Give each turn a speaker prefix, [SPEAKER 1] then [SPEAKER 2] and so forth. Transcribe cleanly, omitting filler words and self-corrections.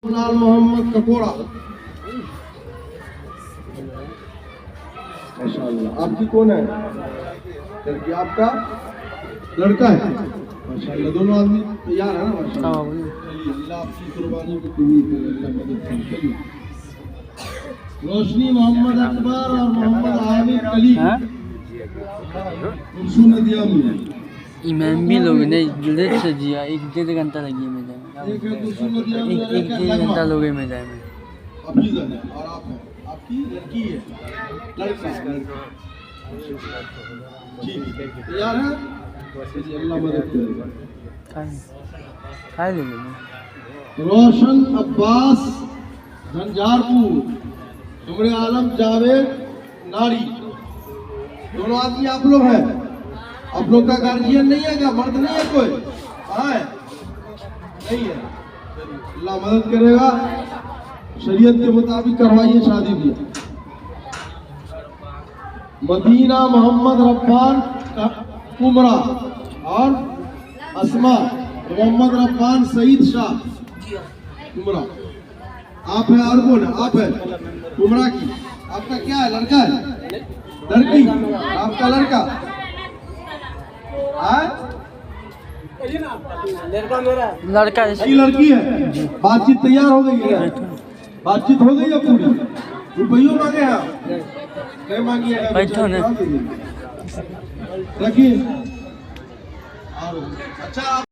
[SPEAKER 1] लाल मोहम्मद ककोड़ा। माशाल्लाह। आपकी कौन है लड़की? आपका लड़का है। माशाल्लाह। दोनों आदमी तैयार है ना? माशाल्लाह। चलिए अल्लाह आपकी कुर्बानी को कबूल करे, अल्लाह मदद करे। रोशनी मोहम्मद अकबर और मोहम्मद आमिर अली दिया मुझे।
[SPEAKER 2] इमाम भी लोग ने जल्दी से जिया, 1-1.5 घंटा लगी है मेरे एक 1 घंटा लोग है मेरे में।
[SPEAKER 1] अफीजल है और आप हैं, आपकी लड़की है, लड़का ठीक है। तैयार है? अल्लाह मदद करेगा।
[SPEAKER 2] खाए लेंगे।
[SPEAKER 1] रोशन अब्बास झंझारपुर, उमरे आलम जावेद नारी। दोनों आदमी आप लोग हैं? आप लोग का गार्जियन नहीं है क्या? मर्द नहीं है कोई? कहाँ है? नहीं है। अल्लाह मदद करेगा। शरीयत के मुताबिक करवाइए शादी भी। मदीना मोहम्मद रब्बान उमरा और अस्मा मोहम्मद रब्बान सईद शाह उमरा। आप है और कौन है? आप है उमरा की। आपका क्या है? लड़का है? लड़की? आपका लड़का
[SPEAKER 2] लड़का
[SPEAKER 1] इसकी लड़की है। बातचीत तैयार हो गई है? बातचीत हो गई है पूरी? रुपये मांगे हैं? नहीं मांगी है?
[SPEAKER 2] बैठो ना।
[SPEAKER 1] रखिए। अच्छा।